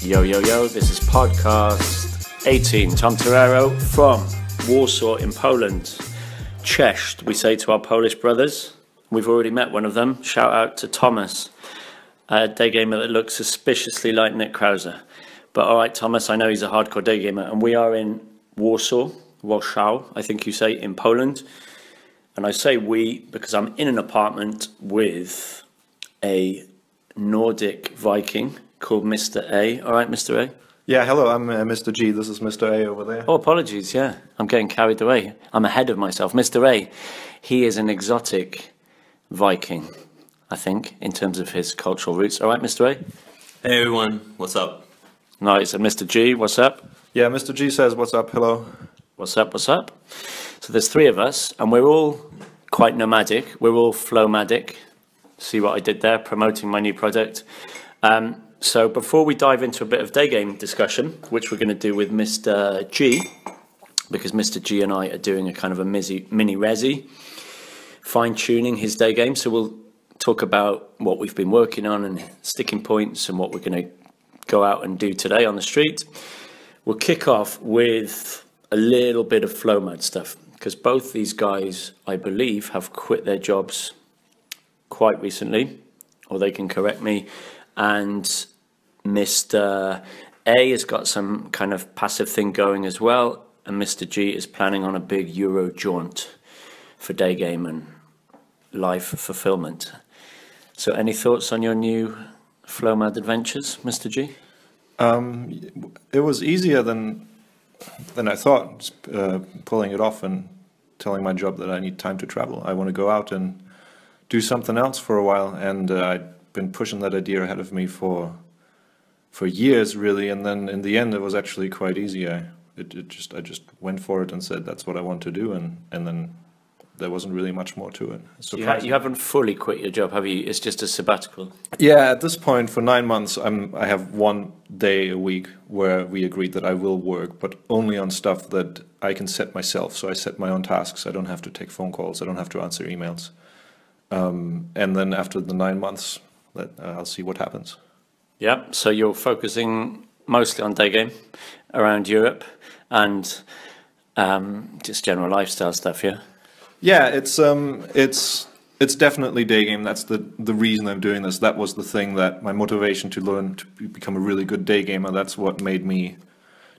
Yo, yo, yo, this is podcast 18. Tom Torero from Warsaw in Poland. Cześć, we say to our Polish brothers. We've already met one of them. Shout out to Thomas, a day gamer that looks suspiciously like Nick Krauser. But all right, Thomas, I know he's a hardcore day gamer. And we are in Warsaw, I think you say, in Poland. And I say we because I'm in an apartment with a Nordic Viking called Mr. A. All right, Mr. A? Yeah, hello, I'm Mr. G. This is Mr. A over there. Oh, apologies, yeah. I'm getting carried away. I'm ahead of myself. Mr. A, he is an exotic Viking, I think, in terms of his cultural roots. All right, Mr. A? Hey, everyone. What's up? Nice. And Mr. G, what's up? Yeah, Mr. G says, what's up, hello. What's up, what's up? So there's three of us, and we're all quite nomadic. We're all flowmadic. See what I did there, promoting my new product. So before we dive into a bit of day game discussion, which we're going to do with Mr. G, because Mr. G and I are doing a kind of a mini resi, fine-tuning his day game. So we'll talk about what we've been working on and sticking points and what we're going to go out and do today on the street. We'll kick off with a little bit of flow mode stuff, because both these guys, I believe, have quit their jobs quite recently, or they can correct me. And Mr. A has got some kind of passive thing going as well, and Mr. G is planning on a big Euro jaunt for day game and life fulfillment. So any thoughts on your new Flowmad adventures, Mr. G? It was easier than I thought, pulling it off and telling my job that I need time to travel. I want to go out and do something else for a while, and I'd been pushing that idea ahead of me for years, really, and then in the end it was actually quite easy. I just went for it and said that's what I want to do, and then there wasn't really much more to it. You haven't fully quit your job, have you? It's just a sabbatical. Yeah, at this point, for 9 months, I have 1 day a week where we agreed that I will work, but only on stuff that I can set myself. So I set my own tasks. I don't have to take phone calls. I don't have to answer emails. And then after the 9 months, I'll see what happens. Yeah, so you're focusing mostly on day game around Europe and just general lifestyle stuff, yeah? Yeah, it's definitely day game. That's the reason I'm doing this. That was the thing, that my motivation to learn to become a really good day gamer. That's what made me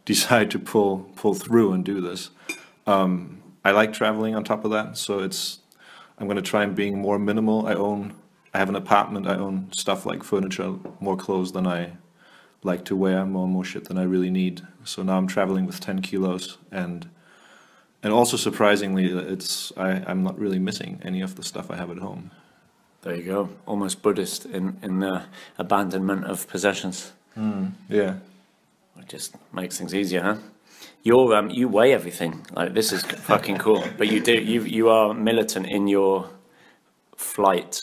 decide to pull through and do this. I like traveling on top of that, so I'm going to try and being more minimal. I have an apartment. I own stuff like furniture, more clothes than I like to wear, more shit than I really need. So now I'm traveling with 10 kilos, and also surprisingly, I'm not really missing any of the stuff I have at home. There you go. Almost Buddhist in the abandonment of possessions. Yeah. It just makes things easier, huh? You weigh everything. Like, this is fucking cool. But you are militant in your flight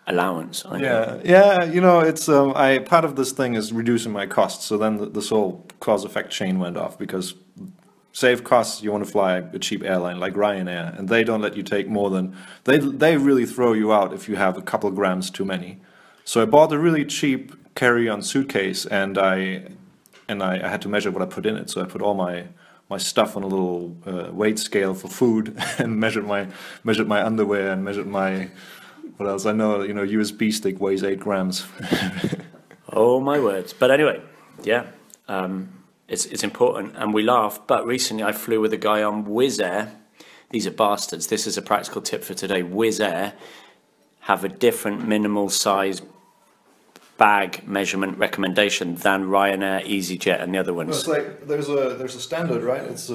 allowance, aren't you? Yeah. You know, it's part of this thing is reducing my costs. So then this whole cause effect chain went off, because save costs, you want to fly a cheap airline like Ryanair, and they don't let you take more than they really throw you out if you have a couple grams too many. So I bought a really cheap carry-on suitcase, and I had to measure what I put in it. So I put all my stuff on a little weight scale for food, and measured my underwear, and measured my, what else? I know, USB stick weighs 8 grams. Oh my words. But anyway, yeah, it's important, and we laugh. But recently I flew with a guy on Wizz Air. These are bastards. This is a practical tip for today. Wizz Air have a different minimal size bag measurement recommendation than Ryanair, EasyJet, and the other ones. Well, it's like there's a standard, right? It's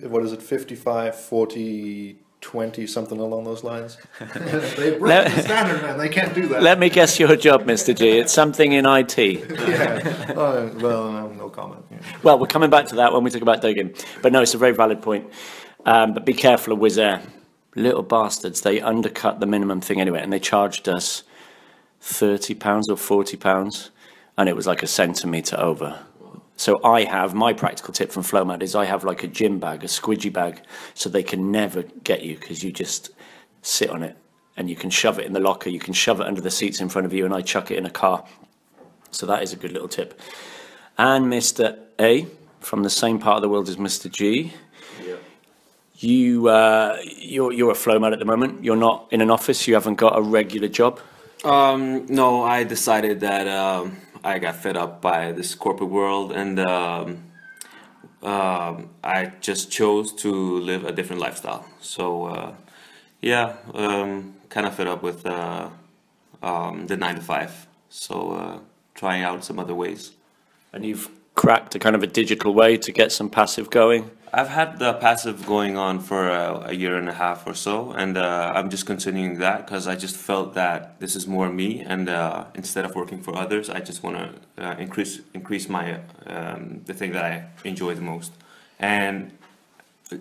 what is it, 55, 40, 20, something along those lines. They broke the standard, man. They can't do that. Let me guess your job, Mr. G. It's something in IT. Yeah. Well, no comment. Yeah. Well, we're coming back to that when we talk about day game. But no, it's a very valid point. But be careful of Wizz Air. Little bastards. They undercut the minimum thing anyway, and they charged us £30 or £40, and it was like a centimetre over. So I have, my practical tip from Flowmad is I have like a gym bag, a squidgy bag, so they can never get you, because you just sit on it and you can shove it in the locker, you can shove it under the seats in front of you, and I chuck it in a car. So that is a good little tip. and Mr. A from the same part of the world as Mr. G. You're a flow mad at the moment. You're not in an office. You haven't got a regular job. No, I decided that I got fed up by this corporate world, and I just chose to live a different lifestyle. So yeah, kind of fed up with the 9 to 5. So trying out some other ways. And you've cracked a kind of a digital way to get some passive going. I've had the passive going on for a year and a half or so, and I'm just continuing that because I just felt that this is more me, and instead of working for others, I just want to increase my the thing that I enjoy the most. And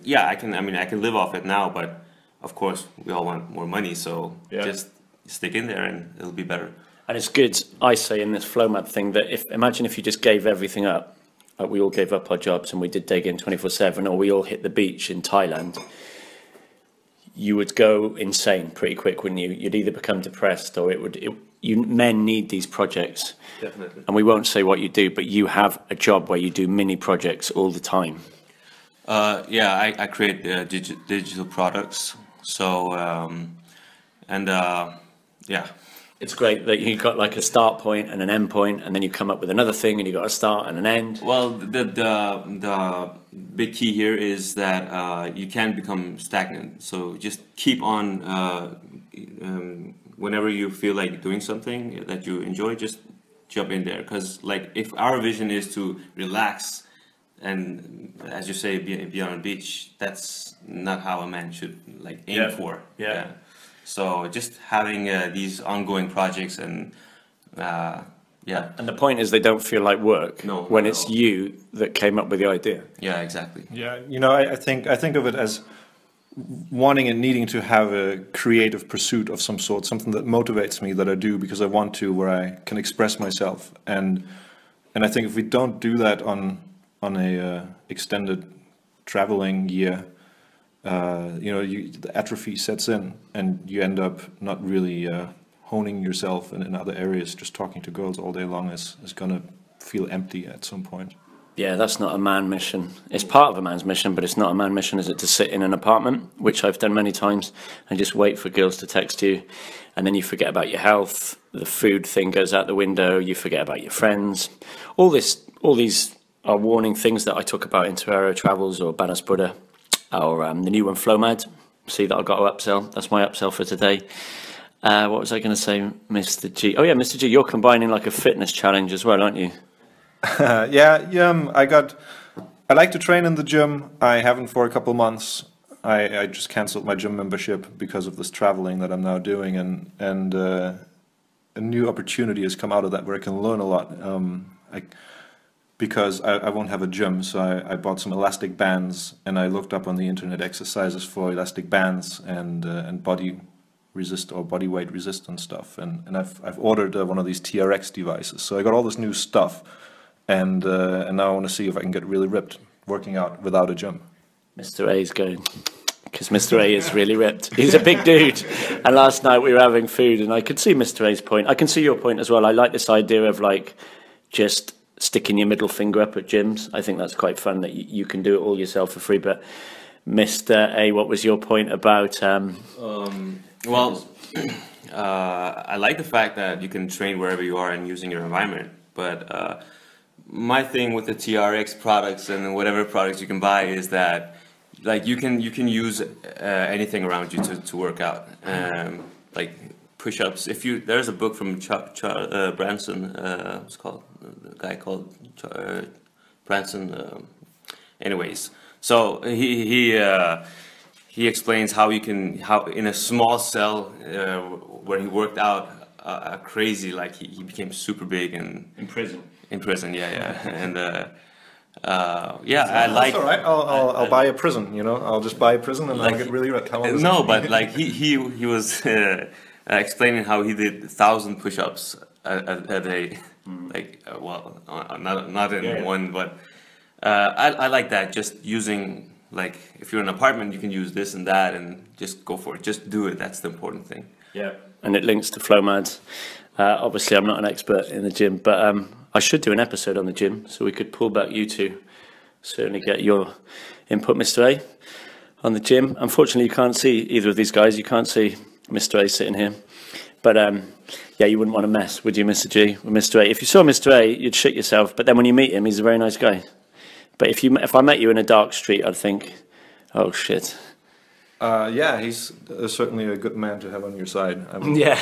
yeah, I can live off it now, but of course we all want more money, so just stick in there and it'll be better. And it's good, I say, in this flow map thing that imagine if you just gave everything up. Like we all gave up our jobs and we did dig in 24/7, or we all hit the beach in Thailand, you would go insane pretty quick, wouldn't you? You'd either become depressed or men need these projects. Definitely. And we won't say what you do, but you have a job where you do mini projects all the time. Yeah, I create digital products. So, yeah. It's great that you got like a start point and an end point, and then you come up with another thing, and you got a start and an end. Well, the big key here is that you can become stagnant. So just keep on. Whenever you feel like doing something that you enjoy, just jump in there. Because like, if our vision is to relax and, as you say, be on a beach, that's not how a man should like aim for. Yeah. So just having these ongoing projects and And the point is they don't feel like work when it's you that came up with the idea. Yeah, exactly. Yeah, you know, I think of it as wanting and needing to have a creative pursuit of some sort, something that motivates me, that I do because I want to, where I can express myself. And I think if we don't do that on a extended traveling year, you know, the atrophy sets in, and you end up not really honing yourself in other areas. Just talking to girls all day long is gonna feel empty at some point. Yeah, that's not a man mission. It's part of a man's mission, but it's not a man mission, is it, to sit in an apartment, which I've done many times, and just wait for girls to text you, and then you forget about your health, the food thing goes out the window, you forget about your friends. All these are warning things that I talk about in Torero Travels or Banas Buddha. Or the new one, Flowmad. See that I got to upsell. That's my upsell for today. What was I going to say, Mr. G? Oh yeah, Mr. G, you're combining like a fitness challenge as well, aren't you? Yeah. I like to train in the gym. I haven't for a couple months. I just cancelled my gym membership because of this traveling that I'm now doing, and a new opportunity has come out of that where I can learn a lot. Because I won't have a gym, so I bought some elastic bands, and I looked up on the internet exercises for elastic bands and body weight resistance stuff, and I've ordered one of these TRX devices. So I got all this new stuff, and now I want to see if I can get really ripped working out without a gym. Mr. A is going, because Mr. A is really ripped. He's a big dude, and last night we were having food, and I could see Mr. A's point. I can see your point as well. I like this idea of like just sticking your middle finger up at gyms. I think that's quite fun that you can do it all yourself for free. But Mr. A, what was your point about? Well, I like the fact that you can train wherever you are and using your environment. But my thing with the TRX products and whatever products you can buy is that like you can use anything around you to work out. Like push-ups. There's a book from Branson. What's it called? The guy called Branson. Anyways, so he explains how in a small cell where he worked out crazy, like he became super big and In prison. In prison, yeah, and I like. That's all right. I'll buy a prison. You know, I'll just buy a prison and like, I'll get really ripped. No, but like he was explaining how he did 1,000 push-ups a day. Like well, not in one, but I like that. Just using, like, if you're in an apartment, you can use this and that, and just go for it. Just do it. That's the important thing. Yeah, and it links to Flowmads. Obviously, I'm not an expert in the gym, but I should do an episode on the gym, so we could pull back you two. Certainly get your input, Mr. A, on the gym. Unfortunately, you can't see either of these guys. You can't see Mr. A sitting here. But yeah, you wouldn't want to mess, would you, Mr. G, with Mr. A? If you saw Mr. A, you'd shit yourself. But then when you meet him, he's a very nice guy. But if I met you in a dark street, I'd think, oh, shit. Yeah, he's certainly a good man to have on your side. Yeah.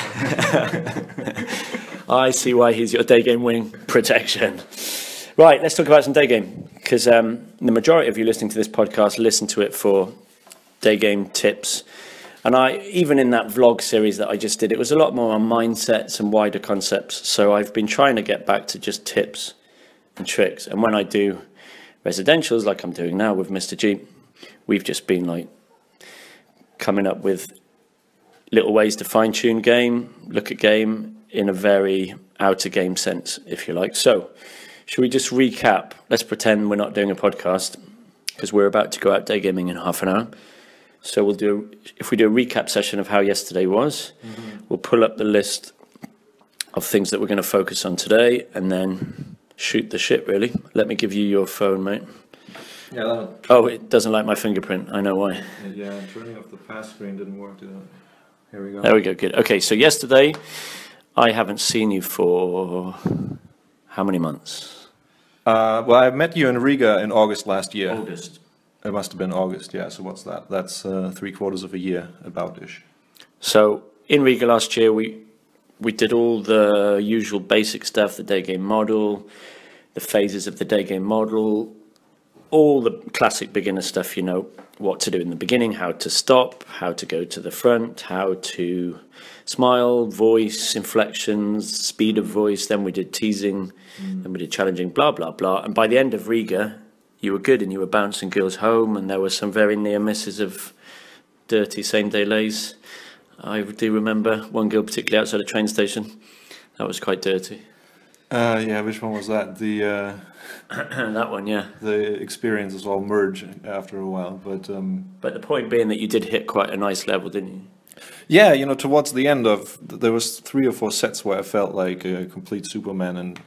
I see why he's your day game wing protection. Right, let's talk about some day game. Because the majority of you listening to this podcast listen to it for day game tips. And even in that vlog series that I just did, it was a lot more on mindsets and wider concepts. So I've been trying to get back to just tips and tricks. And when I do residentials, like I'm doing now with Mr. G, we've just been like coming up with little ways to fine-tune game, look at game in a very outer game sense, if you like. So should we just recap? Let's pretend we're not doing a podcast because we're about to go out day gaming in half an hour. So if we do a recap session of how yesterday was, we'll pull up the list of things that we're going to focus on today and then shoot the shit, really. Let me give you your phone, mate. Yeah. Oh, it doesn't like my fingerprint. I know why. Yeah, turning off the pass screen didn't work, did it? Here we go. There we go, good. Okay, so yesterday, I haven't seen you for how many months? Well, I met you in Riga in August last year. August. It must have been August, yeah. So what's that? That's 3/4 of a year, about-ish. So in Riga last year, we did all the usual basic stuff, the day game model, the phases of the day game model, all the classic beginner stuff, you know, what to do in the beginning, how to stop, how to go to the front, how to smile, voice, inflections, speed of voice. Then we did teasing, then we did challenging, blah, blah, blah. And by the end of Riga, you were good and you were bouncing girls home, and there were some very near misses of dirty same-day lays. I do remember one girl particularly outside a train station. That was quite dirty. Yeah, which one was that? The that one, yeah. The experiences all merge after a while, but the point being that you did hit quite a nice level, didn't you? yeah, you know, towards the end there was 3 or 4 sets where I felt like a complete Superman, and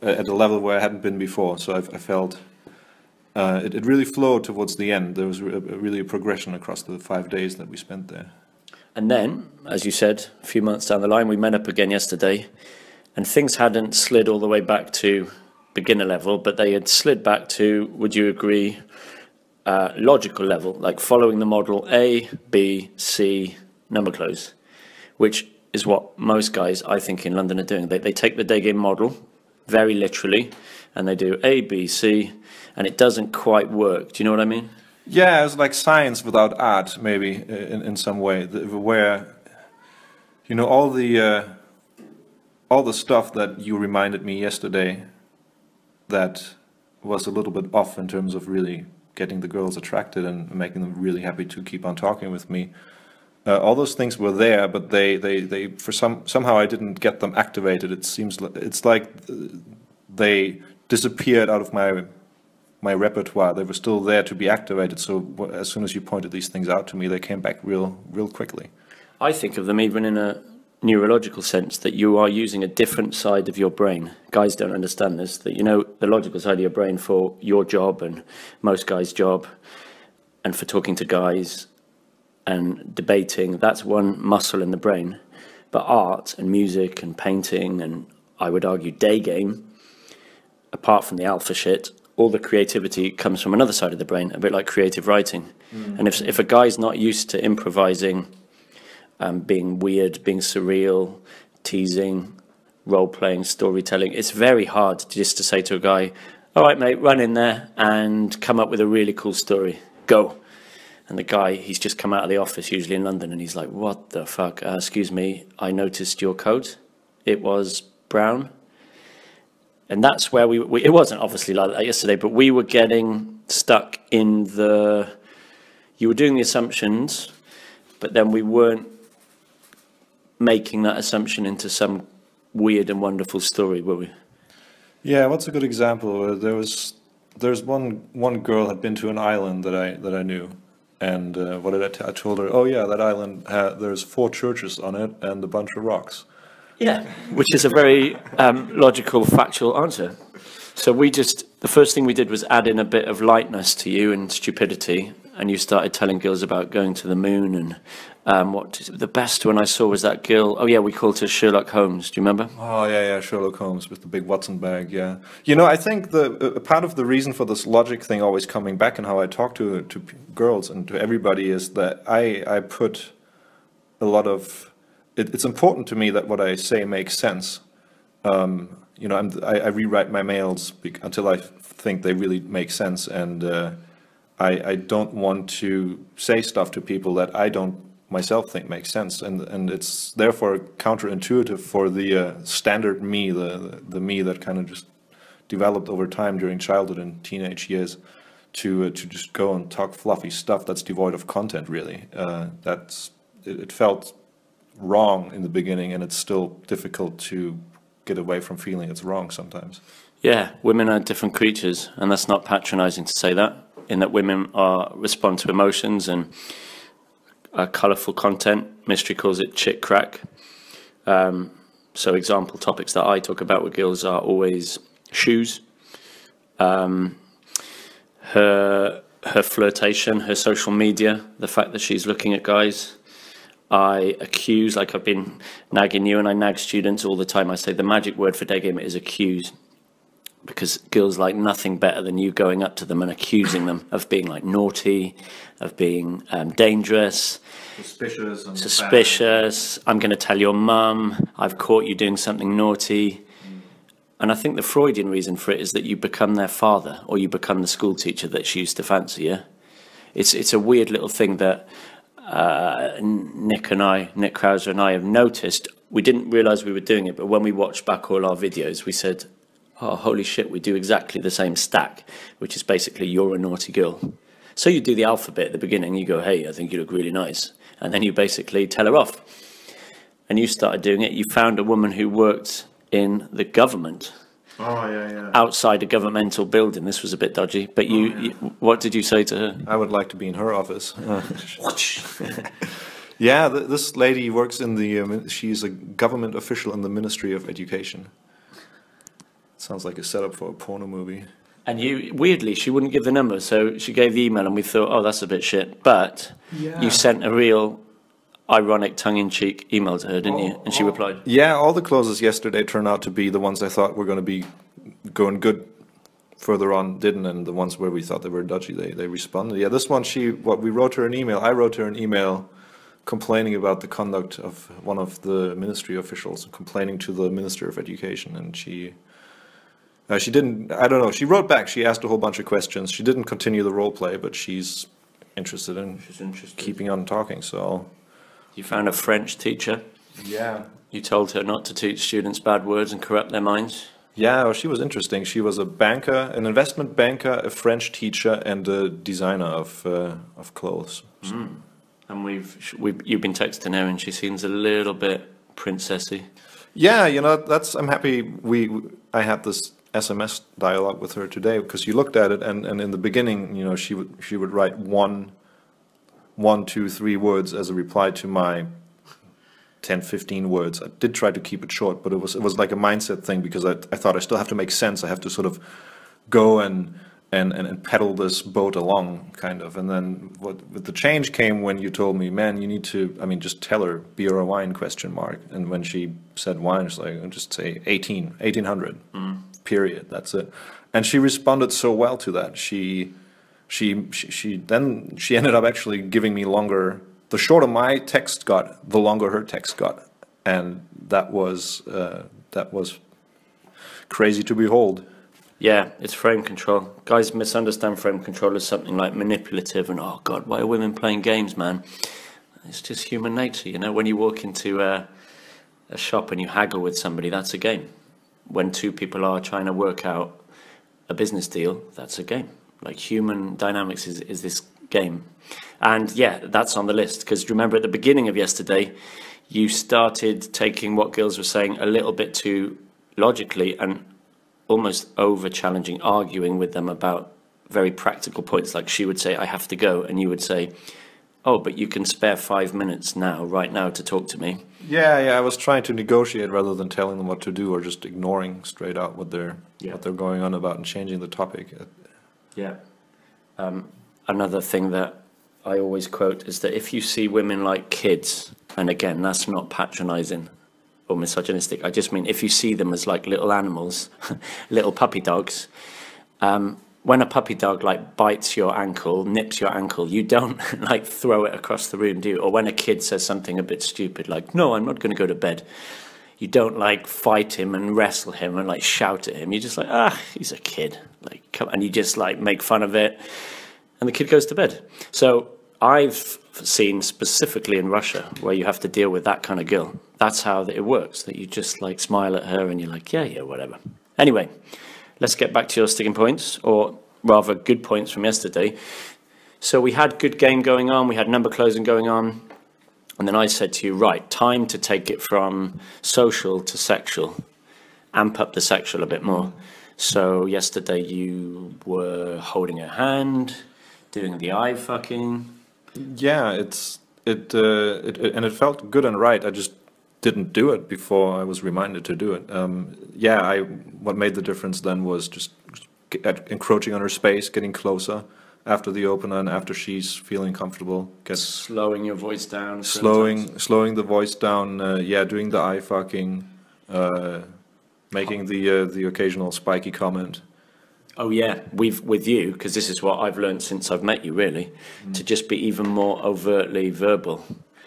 at a level where I hadn't been before. So I felt it really flowed towards the end. There was really a progression across the 5 days that we spent there. And then, as you said, a few months down the line, we met up again yesterday, and things hadn't slid all the way back to beginner level, but they had slid back to, would you agree, logical level, like following the model A, B, C, number close, which is what most guys, I think, in London are doing. They take the day game model very literally, and they do A, B, C, and it doesn't quite work. Do you know what I mean? Yeah, it was like science without art, maybe, in some way, where, you know, all the stuff that you reminded me yesterday that was a little bit off in terms of really getting the girls attracted and making them really happy to keep on talking with me. All those things were there, but they somehow I didn't get them activated. It seems it's like they disappeared out of my repertoire. They were still there to be activated. So as soon as you pointed these things out to me, they came back real quickly. I think of them even in a neurological sense, that you are using a different side of your brain. Guys don't understand this, that you know the logical side of your brain for your job and most guys' job, and for talking to guys and debating, that's one muscle in the brain. But art and music and painting, and I would argue day game, apart from the alpha shit, all the creativity comes from another side of the brain, a bit like creative writing. And if a guy's not used to improvising, being weird, being surreal, teasing, role-playing, storytelling, it's very hard just to say to a guy, all right, mate, run in there and come up with a really cool story. Go. And the guy, he's just come out of the office, usually in London, and he's like, what the fuck? Excuse me, I noticed your coat. It was brown. And that's where it wasn't obviously like that yesterday, but we were getting stuck in you were doing the assumptions, but then we weren't making that assumption into some weird and wonderful story, were we? Yeah, what's a good example? There's one girl had been to an island that I knew, and what did I told her? Oh yeah, that island there's 4 churches on it and a bunch of rocks. Yeah, which is a very logical, factual answer. So the first thing we did was add in a bit of lightness to you and stupidity, and you started telling girls about going to the moon and the best one I saw was that girl. Oh yeah, we called her Sherlock Holmes. Do you remember? Oh yeah, Sherlock Holmes with the big Watson bag. Yeah, you know, I think the part of the reason for this logic thing always coming back and how I talk to girls and to everybody is that I put a lot of. It's important to me that what I say makes sense. You know, I rewrite my mails until I think they really make sense, and I don't want to say stuff to people that I don't myself think makes sense, and it's therefore counterintuitive for the standard me, the me that kind of just developed over time during childhood and teenage years, to just go and talk fluffy stuff that's devoid of content. Really, it felt wrong in the beginning, and it's still difficult to get away from feeling it's wrong sometimes. Yeah, women are different creatures, and that's not patronizing to say that, in that women respond to emotions and colourful content. Mystery calls it chick crack. So example topics that I talk about with girls are always shoes, her flirtation, her social media, the fact that she's looking at guys. I accuse, like I've been nagging you, and I nag students all the time. I say the magic word for day game is accuse, because girls like nothing better than you going up to them and accusing them of being like naughty, of being dangerous, suspicious. I'm going to tell your mum, I've caught you doing something naughty. And I think the Freudian reason for it is that you become their father, or you become the school teacher that she used to fancy. Yeah, it's a weird little thing that Nick Krauser and I have noticed. We didn't realize we were doing it, but when we watched back all our videos, we said, oh, holy shit, we do exactly the same stack, which is basically you're a naughty girl. So you do the alphabet at the beginning, you go, hey, I think you look really nice. And then you basically tell her off. And you started doing it. You found a woman who worked in the government. Oh, yeah. Outside a governmental building. This was a bit dodgy. But you, what did you say to her? I would like to be in her office. Yeah, this lady works in the, she's a government official in the Ministry of Education. Sounds like a setup for a porno movie. And weirdly, she wouldn't give the number, so she gave the email, and we thought, oh, that's a bit shit. But you sent a real ironic, tongue-in-cheek email to her, didn't you? And she replied. Yeah, all the closes yesterday turned out to be the ones I thought were going to be going good further on didn't, and the ones where we thought they were dodgy, they responded. Yeah, this one, we wrote her an email. I wrote her an email complaining about the conduct of one of the ministry officials, complaining to the Minister of Education, and she didn't, I don't know, she wrote back, she asked a whole bunch of questions. She didn't continue the role play, but she's interested in keeping on talking, so. You found a French teacher. Yeah. You told her not to teach students bad words and corrupt their minds. Yeah, well, she was interesting. She was a banker, an investment banker, a French teacher, and a designer of clothes. So. And you've been texting her, and she seems a little bit princessy. Yeah, you know, I'm happy I had this SMS dialogue with her today, because you looked at it, and in the beginning, you know, she would write one, 2, 3 words as a reply to my 10, 15 words. I did try to keep it short, but it was like a mindset thing, because I thought I still have to make sense. I have to sort of go and pedal this boat along, kind of. And then with the change came when you told me, man, you need to, I mean, just tell her beer or wine ? And when she said wine, it's like, just say 1800, period. That's it. And she responded so well to that. She ended up actually giving me longer. The shorter my text got, the longer her text got, and that was crazy to behold. Yeah, it's frame control. Guys misunderstand frame control as something like manipulative and, oh God, why are women playing games, man? It's just human nature, you know. When you walk into a shop and you haggle with somebody, that's a game. When two people are trying to work out a business deal, that's a game. Like, human dynamics is this game. And yeah, that's on the list, because remember at the beginning of yesterday, you started taking what girls were saying a little bit too logically and almost over challenging, arguing with them about very practical points. Like, she would say, I have to go, and you would say, oh, but you can spare 5 minutes now, right now, to talk to me. Yeah, I was trying to negotiate rather than telling them what to do or just ignoring straight out what they're going on about and changing the topic. Yeah. Another thing that I always quote is that if you see women like kids, and again, that's not patronizing or misogynistic, I just mean if you see them as like little animals, little puppy dogs, when a puppy dog like bites your ankle, nips your ankle, you don't like throw it across the room, do you? Or when a kid says something a bit stupid, like, no, I'm not going to go to bed. You don't like fight him and wrestle him and like shout at him. You're just like, ah, he's a kid. Like, come, and you just like make fun of it. And the kid goes to bed. So I've seen specifically in Russia where you have to deal with that kind of girl. That's how it works, that you just like smile at her and you're like, yeah, whatever. Anyway, let's get back to your sticking points, or rather good points from yesterday. So we had good game going on. We had number closing going on. And then I said to you, right, time to take it from social to sexual. Amp up the sexual a bit more. So yesterday you were holding her hand, doing the eye fucking. Yeah, it and it felt good and right. I just didn't do it before I was reminded to do it. What made the difference then was just encroaching on her space, getting closer after the opener and after she's feeling comfortable. Slowing your voice down. Slowing the voice down. Doing the eye fucking, making the occasional spiky comment. Oh yeah, with you, because this is what I've learned since I've met you, really, to just be even more overtly verbal.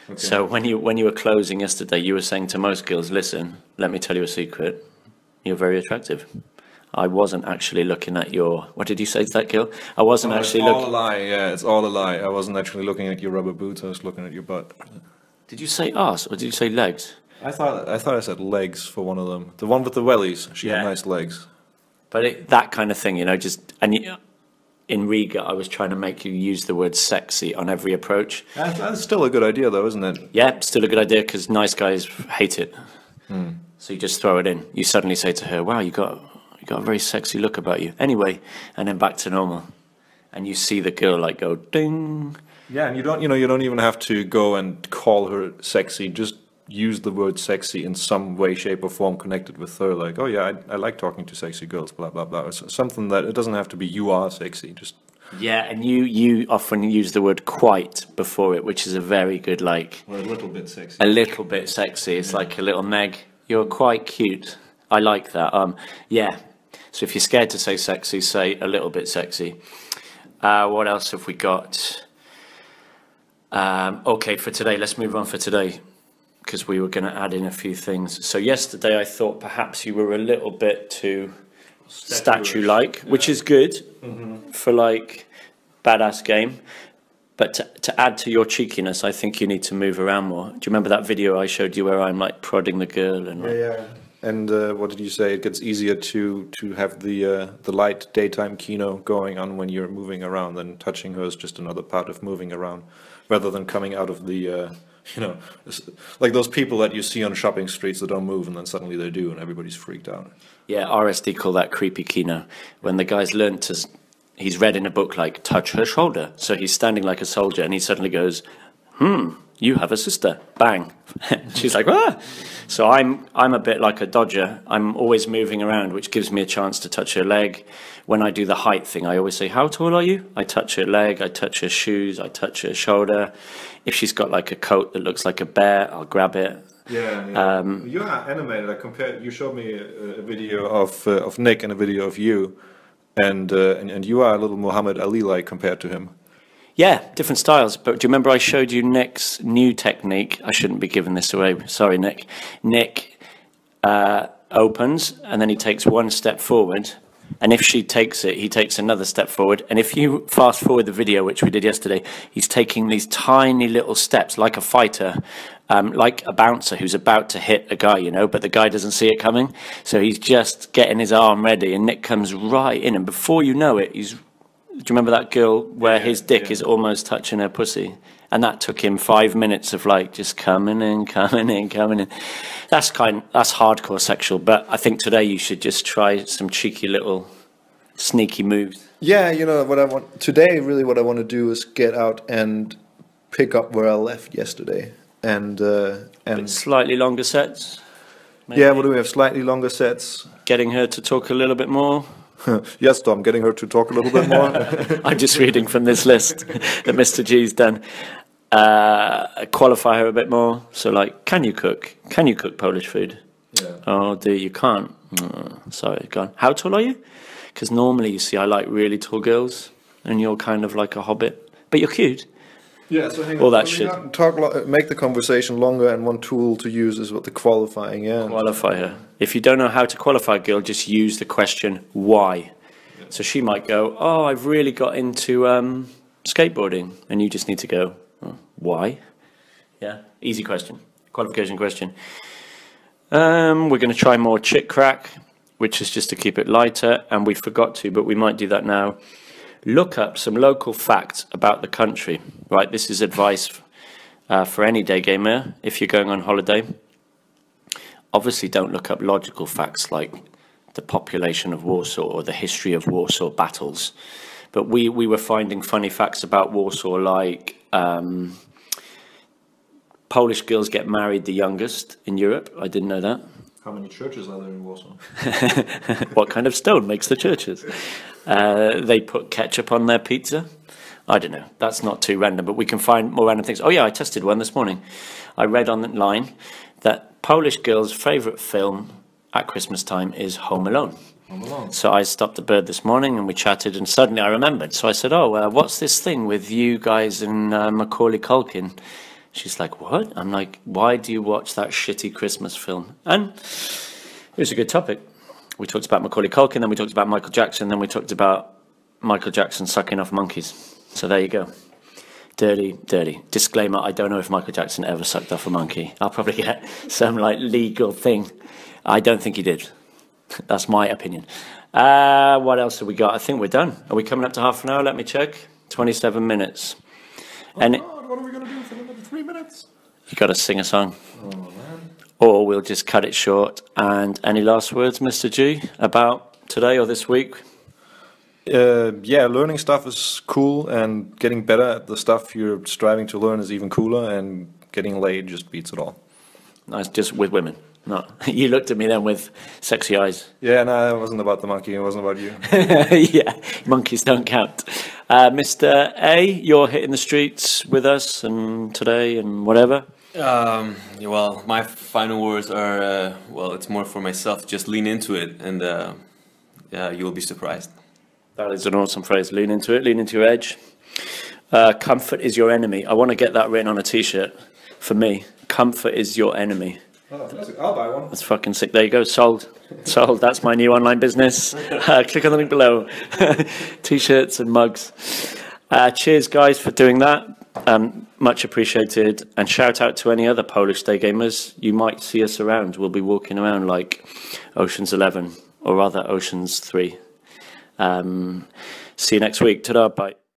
Okay. So when you were closing yesterday, you were saying to most girls, listen, let me tell you a secret, you're very attractive. I wasn't actually looking at your, what did you say to that girl? I wasn't actually looking. It's all a lie, yeah, it's all a lie. I wasn't actually looking at your rubber boots, I was looking at your butt. Did you say ass or did you say legs? I thought I said legs for one of them. The one with the wellies, she had nice legs. But that kind of thing, in Riga, I was trying to make you use the word sexy on every approach. That's still a good idea, though, isn't it? Yeah, still a good idea, because nice guys hate it. So you just throw it in. You suddenly say to her, wow, you got a very sexy look about you. Anyway, and then back to normal. And you see the girl like go, ding. Yeah, and you don't even have to go and call her sexy. Just use the word sexy in some way, shape, or form connected with her. Like, oh yeah, I like talking to sexy girls, blah, blah, blah. It's something that, it doesn't have to be you are sexy, just... Yeah, and you often use the word quite before it, which is a very good, like... Well, a little bit sexy. A little bit sexy. It's like a little Meg. You're quite cute. I like that. Yeah. So if you're scared to say sexy, say a little bit sexy. What else have we got? Okay, for today, let's move on for today, because we were going to add in a few things. So yesterday I thought perhaps you were a little bit too statue-like, which is good for like badass game. But to add to your cheekiness, I think you need to move around more. Do you remember that video I showed you where I'm like prodding the girl? And yeah. And what did you say? It gets easier to have the light daytime kino going on when you're moving around, and touching her is just another part of moving around, rather than coming out of the... like those people that you see on shopping streets that don't move and then suddenly they do and everybody's freaked out. Yeah, RSD call that creepy kino. When the guy's learned to, he's read in a book like, touch her shoulder. So he's standing like a soldier and he suddenly goes, you have a sister. Bang. She's like, ah. So I'm a bit like a dodger. I'm always moving around, which gives me a chance to touch her leg. When I do the height thing, I always say, how tall are you? I touch her leg, I touch her shoes, I touch her shoulder. If she's got like a coat that looks like a bear, I'll grab it. Yeah. You are animated. I compared. You showed me a video of Nick and a video of you, and you are a little Muhammad Ali-like compared to him. Yeah, different styles. But do you remember I showed you Nick's new technique? I shouldn't be giving this away. Sorry, Nick. Nick opens and then he takes one step forward. And if she takes it, he takes another step forward. And if you fast forward the video, which we did yesterday, he's taking these tiny little steps like a fighter, like a bouncer who's about to hit a guy, but the guy doesn't see it coming. So he's just getting his arm ready and Nick comes right in. And before you know it, do you remember that girl where his dick is almost touching her pussy? And that took him 5 minutes of like just coming in. That's hardcore sexual. But I think today you should just try some cheeky little sneaky moves. Yeah, what I want today. Really, what I want to do is get out and pick up where I left yesterday, and Slightly longer sets. Maybe. yeah, what do we have? Slightly longer sets. Getting her to talk a little bit more. Yes, Tom, getting her to talk a little bit more. I'm just reading from this list that Mr. G's done. Qualify her a bit more. So, like, can you cook? Can you cook Polish food? Yeah. Oh, dear, you can't. Sorry, go on. How tall are you? Because normally, you see, I like really tall girls, and you're kind of like a hobbit. But you're cute. Yeah, so hang All on. that So we shit. make the conversation longer, and one tool to use is what the qualifying. Yeah. Qualify her. If you don't know how to qualify a girl, just use the question, why? So she might go, oh, I've really got into skateboarding. And you just need to go, oh, why? Yeah, easy question. Qualification question. We're going to try more chick crack, which is just to keep it lighter. And we forgot to, but we might do that now. Look up some local facts about the country. Right, this is advice for any day gamer if you're going on holiday. Obviously, don't look up logical facts like the population of Warsaw or the history of Warsaw battles. But we were finding funny facts about Warsaw, like Polish girls get married the youngest in Europe. I didn't know that. How many churches are there in Warsaw? What kind of stone makes the churches? They put ketchup on their pizza. I don't know. That's not too random, but we can find more random things. Oh yeah, I tested one this morning. I read online that Polish girls' favourite film at Christmas time is Home Alone. Home Alone. So I stopped the bird this morning and we chatted, and suddenly I remembered. So I said, oh, what's this thing with you guys and Macaulay Culkin? She's like, what? I'm like, why do you watch that shitty Christmas film? And it was a good topic. We talked about Macaulay Culkin, then we talked about Michael Jackson, then we talked about Michael Jackson sucking off monkeys. So there you go. Dirty, dirty. Disclaimer, I don't know if Michael Jackson ever sucked off a monkey. I'll probably get some like legal thing. I don't think he did. That's my opinion. What else have we got? I think we're done. Are we coming up to half an hour? Let me check. 27 minutes. And God, what are we going to do for another 3 minutes? you got to sing a song. Oh, man. Or we'll just cut it short. And any last words, Mr. G, about today or this week? Yeah, learning stuff is cool, and getting better at the stuff you're striving to learn is even cooler, and getting laid just beats it all. Nice, just with women. No, you looked at me then with sexy eyes. Yeah, no, it wasn't about the monkey, it wasn't about you. Yeah, monkeys don't count. Mr. A, you're hitting the streets with us and today and whatever. Well, my final words are, well, it's more for myself. Just lean into it, and yeah, you'll be surprised. That is an awesome phrase. Lean into it, lean into your edge. Comfort is your enemy. I want to get that written on a t-shirt for me. Comfort is your enemy. Oh, I'll buy one. That's fucking sick. There you go. Sold. Sold. That's my new online business. Click on the link below. T-shirts and mugs. Cheers, guys, for doing that. Much appreciated. And shout out to any other Polish day gamers. You might see us around. We'll be walking around like Ocean's 11 or rather Ocean's 3. See you next week. Ta-da. Bye.